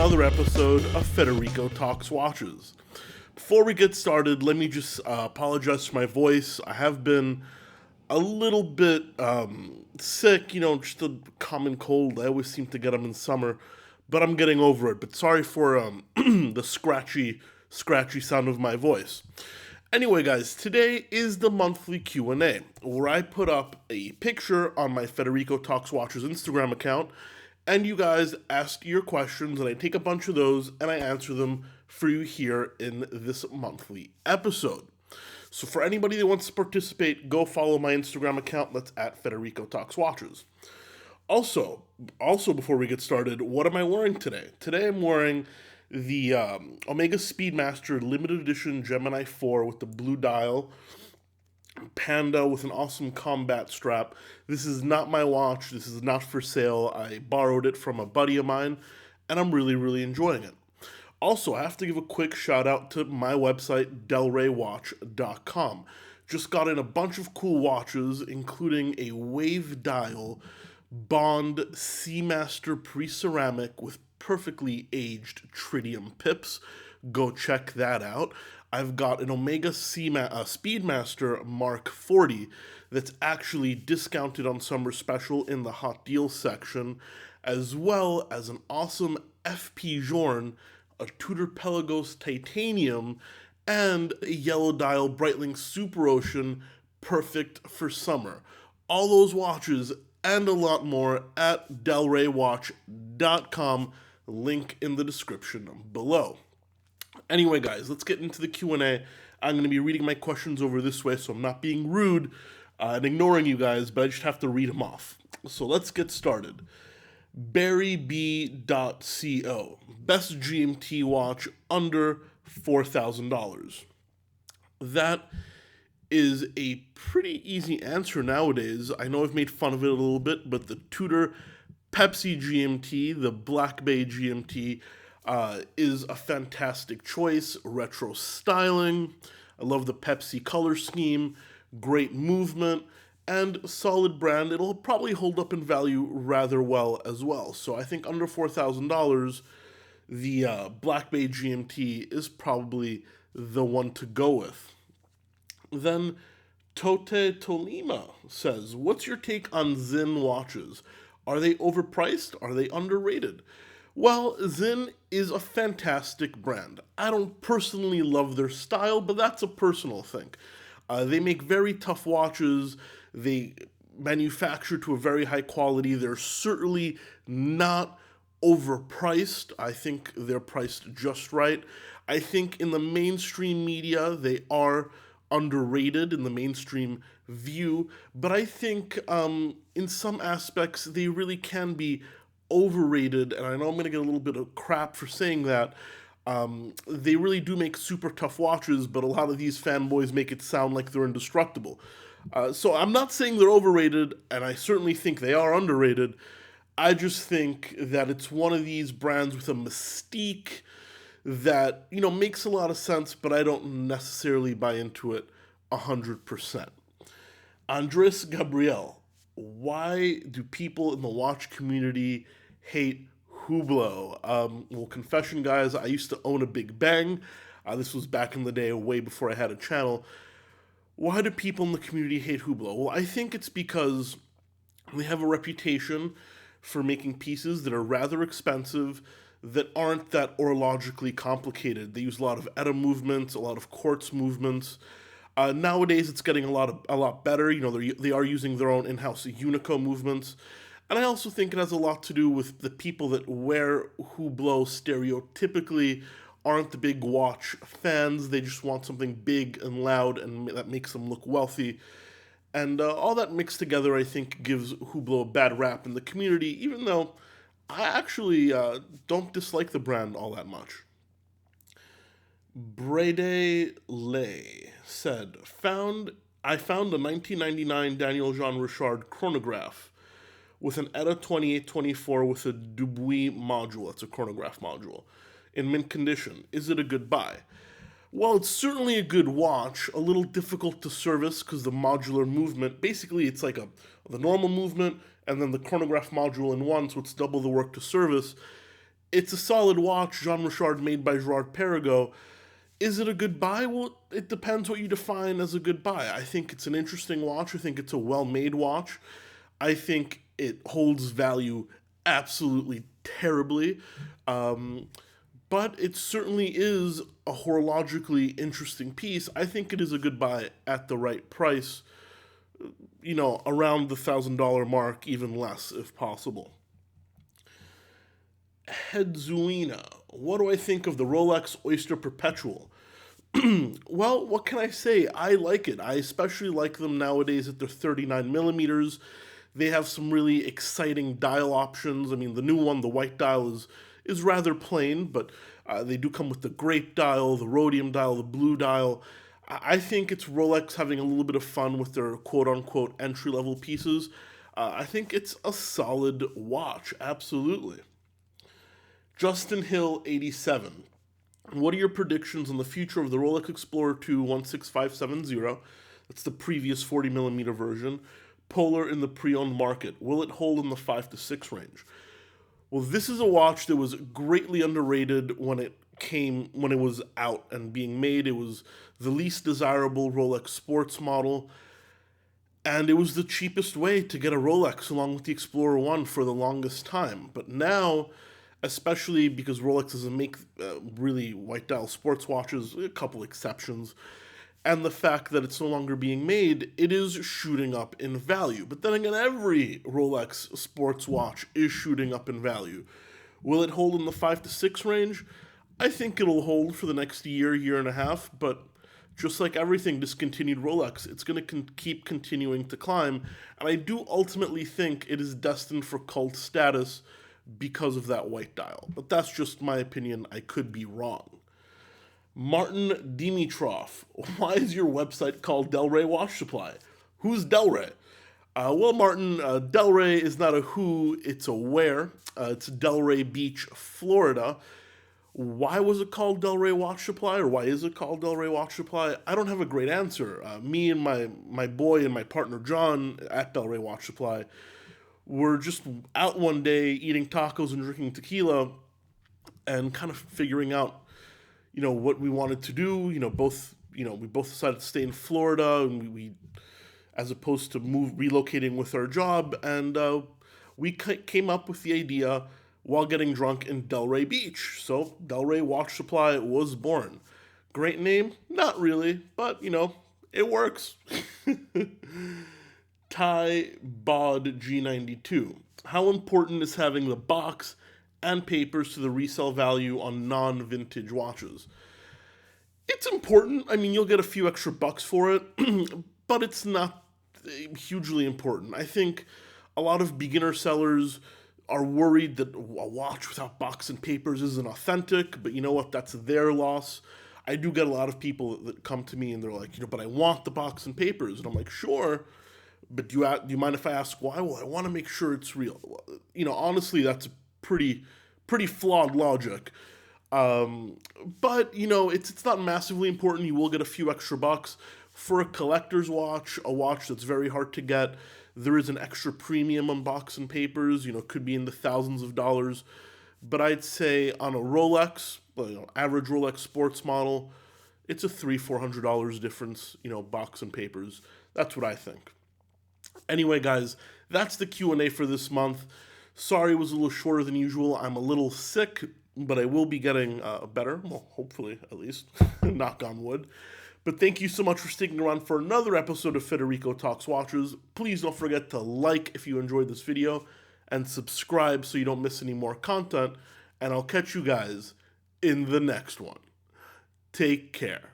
another episode of Federico Talks Watches. Before we get started, let me just apologize for my voice. I have been a little bit sick, just a common cold. I always seem to get them in summer, but I'm getting over it. But sorry for the scratchy sound of my voice. Anyway, guys, today is the monthly Q&A, where I put up a picture on my Federico Talks Watches Instagram account, and you guys ask your questions, and I take a bunch of those, and I answer them for you here in this monthly episode. So for anybody that wants to participate, go follow my Instagram account. That's at Federico Talks Watches. Also, before we get started, what am I wearing today? Today I'm wearing the Omega Speedmaster limited edition Gemini 4 with the blue dial, Panda with an awesome combat strap. This is not my watch. This is not for sale. I borrowed it from a buddy of mine, and I'm really, really enjoying it. Also, I have to give a quick shout out to my website, DelrayWatch.com. Just got in a bunch of cool watches, including a wave dial Bond Seamaster pre-ceramic with perfectly aged tritium pips. Go check that out. I've got an Omega Speedmaster Mark 40 that's actually discounted on summer special in the hot deal section, as well as an awesome FP Journe, a Tudor Pelagos titanium, and a yellow dial Breitling Super Ocean, perfect for summer. All those watches and a lot more at DelrayWatch.com, link in the description below. Anyway, guys, let's get into the Q&A. I'm going to be reading my questions over this way, so I'm not being rude and ignoring you guys, but I just have to read them off. So let's get started. BarryB.co. Best GMT watch under $4,000. That is a pretty easy answer nowadays. I know I've made fun of it a little bit, but the Tudor Pepsi GMT, the Black Bay GMT, is a fantastic choice. Retro styling. I love the Pepsi color scheme. Great movement. And solid brand. It'll probably hold up in value rather well as well. So I think under $4,000, the Black Bay GMT is probably the one to go with. Then Tote Tolima says, what's your take on Zin watches? Are they overpriced? Are they underrated? Well, Zin is a fantastic brand. I don't personally love their style, but that's a personal thing. They make very tough watches. They manufacture to a very high quality. They're certainly not overpriced. I think they're priced just right. I think in the mainstream media, they are underrated in the mainstream view, but I think in some aspects, they really can be overrated, and I know I'm going to get a little bit of crap for saying that. They really do make super tough watches, but a lot of these fanboys make it sound like they're indestructible. So I'm not saying they're overrated, and I certainly think they are underrated. I just think that it's one of these brands with a mystique that, makes a lot of sense, but I don't necessarily buy into it 100%. Andres Gabriel, why do people in the watch community hate Hublot? Well, confession, guys, I used to own a Big Bang. This was back in the day, way before I had a channel. Why do people in the community hate Hublot? Well, I think it's because they have a reputation for making pieces that are rather expensive, that aren't that orologically complicated. They use a lot of ETA movements, a lot of quartz movements. Nowadays, it's getting a lot better. They are using their own in-house Unico movements. And I also think it has a lot to do with the people that wear Hublot stereotypically aren't the big watch fans. They just want something big and loud and that makes them look wealthy. And all that mixed together, I think, gives Hublot a bad rap in the community, even though I actually don't dislike the brand all that much. Brede Lay said, I found a 1999 Daniel Jean Rashard chronograph with an ETA 2824 with a Dubuis module. That's a chronograph module. In mint condition. Is it a good buy? Well, it's certainly a good watch. A little difficult to service because the modular movement, basically it's like the normal movement and then the chronograph module in one, so it's double the work to service. It's a solid watch, Jean Rashard, made by Girard-Perregaux. Is it a good buy? Well, it depends what you define as a good buy. I think it's an interesting watch. I think it's a well-made watch. I think it holds value absolutely terribly. But it certainly is a horologically interesting piece. I think it is a good buy at the right price, around the $1,000 mark, even less if possible. Hedzuina. What do I think of the Rolex Oyster Perpetual? Well, what can I say? I like it. I especially like them nowadays at their 39 millimeters. They have some really exciting dial options. I mean, the new one, the white dial, is rather plain, but they do come with the grape dial, the rhodium dial, the blue dial. I think it's Rolex having a little bit of fun with their quote-unquote entry-level pieces. I think it's a solid watch, absolutely. Justin Hill, 87. What are your predictions on the future of the Rolex Explorer II 16570? That's the previous 40mm version. Polar in the pre-owned market. Will it hold in the 5 to 6 range? Well, this is a watch that was greatly underrated when it was out and being made. It was the least desirable Rolex sports model, and it was the cheapest way to get a Rolex along with the Explorer I for the longest time. But now, especially because Rolex doesn't make really white dial sports watches, a couple exceptions, and the fact that it's no longer being made, it is shooting up in value. But then again, every Rolex sports watch is shooting up in value. Will it hold in the 5 to 6 range? I think it'll hold for the next year and a half, but just like everything discontinued Rolex, it's going to keep continuing to climb, and I do ultimately think it is destined for cult status because of that white dial. But that's just my opinion. I could be wrong. Martin Dimitrov. Why is your website called Delray Watch Supply? Who's Delray? Well, Martin, Delray is not a who, it's a where. It's Delray Beach, Florida. Why was it called Delray Watch Supply, or why is it called Delray Watch Supply? I don't have a great answer. Me and my boy and my partner John at Delray Watch Supply were just out one day eating tacos and drinking tequila and kind of figuring out, what we wanted to do. We both decided to stay in Florida, and we as opposed to relocating with our job, and we came up with the idea while getting drunk in Delray Beach. So Delray Watch Supply was born. Great name? Not really, but it works. Ty Bod G92. How important is having the box and papers to the resale value on non-vintage watches? It's important. I mean, you'll get a few extra bucks for it, but it's not hugely important. I think a lot of beginner sellers are worried that a watch without box and papers isn't authentic, but you know what? That's their loss. I do get a lot of people that come to me and they're like, but I want the box and papers. And I'm like, sure, but do you mind if I ask why? Well, I want to make sure it's real. Honestly, that's pretty flawed logic. But it's not massively important. You will get a few extra bucks for a collector's watch, a watch that's very hard to get. There is an extra premium on box and papers. Could be in the thousands of dollars. But I'd say on a Rolex, average Rolex sports model, it's a $300-400 difference. Box and papers. That's what I think. Anyway, guys, that's the Q&A for this month. Sorry it was a little shorter than usual. I'm a little sick, but I will be getting better. Well, hopefully, at least. Knock on wood. But thank you so much for sticking around for another episode of Federico Talks Watches. Please don't forget to like if you enjoyed this video and subscribe so you don't miss any more content. And I'll catch you guys in the next one. Take care.